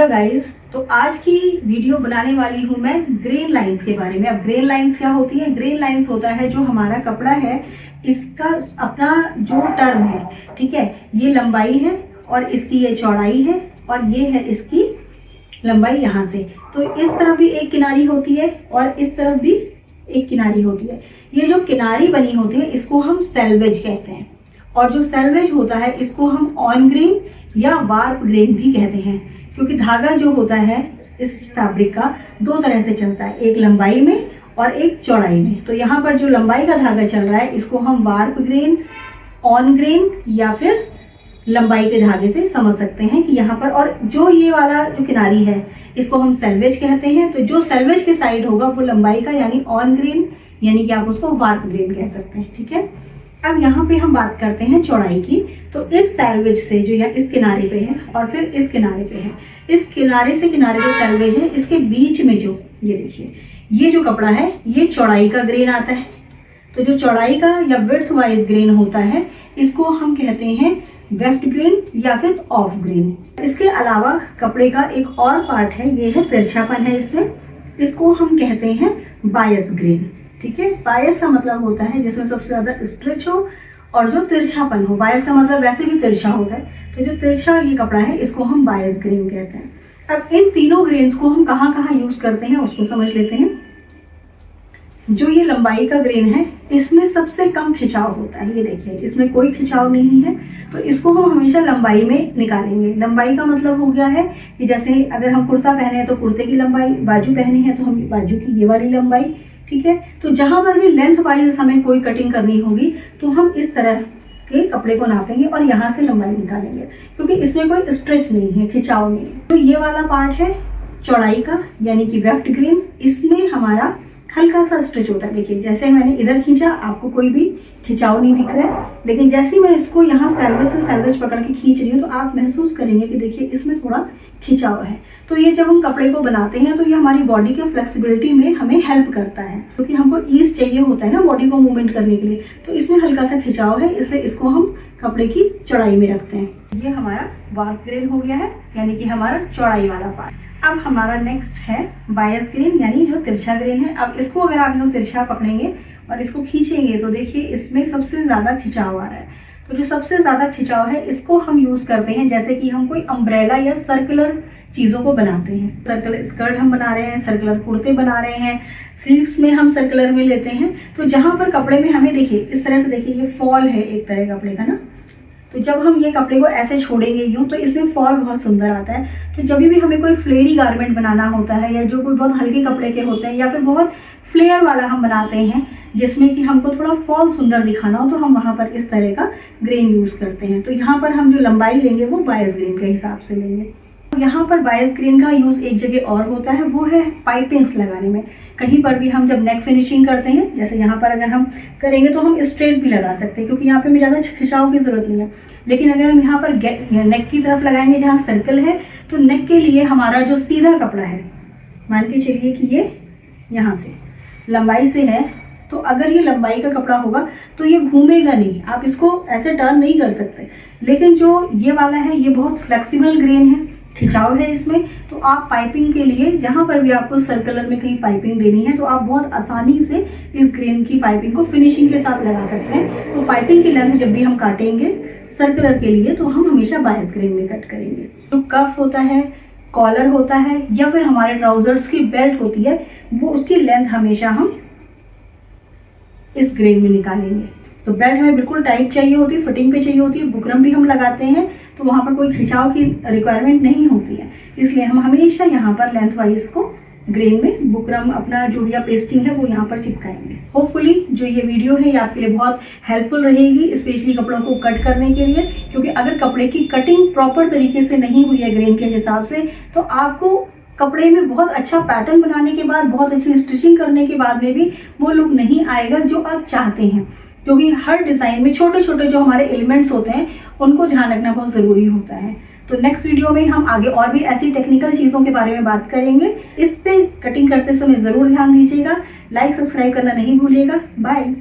Hello guys, तो आज की वीडियो बनाने वाली हूँ मैं ग्रेन लाइंस के बारे में। अब ग्रेन लाइंस क्या होती है? ग्रेन लाइंस होता है जो हमारा कपड़ा है, इसका अपना जो टर्म है, ठीक है, ये लंबाई है और इसकी ये चौड़ाई है और ये है इसकी लंबाई यहाँ से। तो इस तरफ भी एक किनारी होती है और इस तरफ भी एक किनारी होती है। ये जो किनारी बनी होती है इसको हम सेल्वेज कहते हैं, और जो सेल्वेज होता है इसको हम ऑन ग्रेन या वार्प ग्रेन भी कहते हैं, क्योंकि धागा जो होता है इस फैब्रिक का दो तरह से चलता है, एक लंबाई में और एक चौड़ाई में। तो यहाँ पर जो लंबाई का धागा चल रहा है इसको हम वार्प ग्रेन, ऑन ग्रेन या फिर लंबाई के धागे से समझ सकते हैं कि यहाँ पर। और जो ये वाला जो किनारी है इसको हम सेल्वेज कहते हैं। तो जो सेल्वेज के साइड होगा वो लंबाई का यानी ऑन ग्रेन, यानी कि आप उसको वार्प ग्रेन कह सकते हैं, ठीक है। अब यहाँ पे हम बात करते हैं चौड़ाई की। तो इस सेल्वेज से जो या इस किनारे पे है और फिर इस किनारे पे है, इस किनारे से किनारे जो सेल्वेज है इसके बीच में जो ये देखिए ये जो कपड़ा है ये चौड़ाई का ग्रेन आता है। तो जो चौड़ाई का या विड्थ वाइज ग्रेन होता है इसको हम कहते हैं वेफ्ट ग्रेन या फिर ऑफ ग्रेन। इसके अलावा कपड़े का एक और पार्ट है, ये है तिरछापन है इसमें, इसको हम कहते हैं बायस ग्रेन, ठीक है। बायस का मतलब होता है जिसमें सबसे ज्यादा स्ट्रेच हो और जो तिरछापन हो। बायस का मतलब वैसे भी तिरछा होता है, तो जो तिरछा ये कपड़ा है इसको हम बायस ग्रेन कहते हैं। अब इन तीनों ग्रेन्स को हम कहाँ कहाँ यूज करते हैं उसको समझ लेते हैं। जो ये लंबाई का ग्रेन है इसमें सबसे कम खिंचाव होता है, ये देखिए इसमें कोई खिंचाव नहीं है, तो इसको हम हमेशा लंबाई में निकालेंगे। लंबाई का मतलब हो गया है कि जैसे अगर हम कुर्ता पहने हैं तो कुर्ते की लंबाई, बाजू पहनी है तो हम बाजू की ये वाली लंबाई, ठीक है। तो जहां पर भी लेंथ वाइज हमें कोई कटिंग करनी होगी तो हम इस तरह के कपड़े को नापेंगे और यहाँ से लंबाई निकालेंगे, क्योंकि इसमें कोई स्ट्रेच नहीं है, खिंचाव नहीं है। तो ये वाला पार्ट है चौड़ाई का यानी कि वेफ्ट ग्रेन, इसमें हमारा हल्का सा स्ट्रेच होता है। देखिए जैसे मैंने इधर खींचा आपको कोई भी खिंचाव नहीं दिख रहा है, लेकिन जैसे मैं इसको यहाँ सेल्वेज से सेल्वेज पकड़ के खींच रही हूँ तो आप महसूस करेंगे कि देखिए इसमें थोड़ा खिंचाव है। तो ये जब हम कपड़े को बनाते हैं तो ये हमारी बॉडी के फ्लेक्सिबिलिटी में हमें हेल्प करता है, क्योंकि हमको ईज चाहिए होता है ना बॉडी को मूवमेंट करने के लिए। तो इसमें हल्का सा खिंचाव है, इसलिए इसको हम कपड़े की चौड़ाई में रखते हैं। ये हमारा वार्प ग्रेन हो गया है, यानी कि हमारा चौड़ाई वाला पार्ट। अब हमारा नेक्स्ट है बायस ग्रेन, यानी जो तिरछा ग्रेन है। अब इसको अगर आप यूँ तिरछा पकड़ेंगे और इसको खींचेंगे तो देखिए इसमें सबसे ज्यादा खिंचाव आ रहा है। तो जो सबसे ज्यादा खिंचाव है इसको हम यूज करते हैं जैसे कि हम कोई अम्ब्रेला या सर्कुलर चीजों को बनाते हैं। सर्कुलर स्कर्ट हम बना रहे हैं, सर्कुलर कुर्ते बना रहे हैं, स्लीव्स में हम सर्कुलर में लेते हैं। तो जहां पर कपड़े में हमें देखिए इस तरह से, देखिए ये फॉल है एक तरह कपड़े का ना, तो जब हम ये कपड़े को ऐसे छोड़ेंगे यूं तो इसमें फॉल बहुत सुंदर आता है। तो जब भी हमें कोई फ्लेयरी गारमेंट बनाना होता है या जो कोई बहुत हल्के कपड़े के होते हैं या फिर बहुत फ्लेयर वाला हम बनाते हैं जिसमें कि हमको थोड़ा फॉल सुंदर दिखाना हो, तो हम वहां पर इस तरह का ग्रेन यूज करते हैं। तो यहाँ पर हम जो लंबाई लेंगे वो बायस ग्रेन के हिसाब से लेंगे। यहाँ पर बायस ग्रेन का यूज एक जगह और होता है, वो है पाइपिंग्स लगाने में। कहीं पर भी हम जब नेक फिनिशिंग करते हैं, जैसे यहाँ पर अगर हम करेंगे तो हम स्ट्रेट भी लगा सकते हैं, क्योंकि यहाँ पे हमें ज़्यादा खिंचाव की जरूरत नहीं है। लेकिन अगर हम यहाँ पर नेक की तरफ लगाएंगे जहाँ सर्कल है, तो नेक के लिए हमारा जो सीधा कपड़ा है, मान के चलिए कि ये यहाँ से लंबाई से है, तो अगर ये लंबाई का कपड़ा होगा तो ये घूमेगा नहीं, आप इसको ऐसे टर्न नहीं कर सकते। लेकिन जो ये वाला है ये बहुत फ्लेक्सिबल ग्रेन है, खिंचाव है इसमें, तो आप पाइपिंग के लिए जहां पर भी आपको सर्कुलर में कहीं पाइपिंग देनी है तो आप बहुत आसानी से इस ग्रेन की पाइपिंग को फिनिशिंग के साथ लगा सकते हैं। तो पाइपिंग की लेंथ जब भी हम काटेंगे सर्कुलर के लिए तो हम हमेशा बायस ग्रेन में कट करेंगे। जो कफ होता है, कॉलर होता है या फिर हमारे ट्राउजर्स की बेल्ट होती है, वो उसकी लेंथ हमेशा हम इस ग्रेन में निकालेंगे। तो बेल्ट हमें बिल्कुल टाइट चाहिए होती है, फिटिंग पे चाहिए होती है। बुकरम भी हम लगाते हैं तो वहां पर कोई खिंचाव की रिक्वायरमेंट नहीं होती है, इसलिए हम हमेशा यहाँ पर लेंथ वाइज को ग्रेन में बुकरम अपना जो भी पेस्टिंग है वो यहाँ पर चिपकाएंगे। होपफुली जो ये वीडियो है ये आपके लिए बहुत हेल्पफुल रहेगी, स्पेशली कपड़ों को कट करने के लिए, क्योंकि अगर कपड़े की कटिंग प्रॉपर तरीके से नहीं हुई है ग्रेन के हिसाब से तो आपको कपड़े में बहुत अच्छा पैटर्न बनाने के बाद, बहुत अच्छी स्टिचिंग करने के बाद में भी वो लुक नहीं आएगा जो आप चाहते हैं। क्योंकि हर डिजाइन में छोटे छोटे जो हमारे एलिमेंट्स होते हैं उनको ध्यान रखना बहुत जरूरी होता है। तो नेक्स्ट वीडियो में हम आगे और भी ऐसी टेक्निकल चीजों के बारे में बात करेंगे। इस पे कटिंग करते समय जरूर ध्यान दीजिएगा। लाइक सब्सक्राइब करना नहीं भूलिएगा। बाय।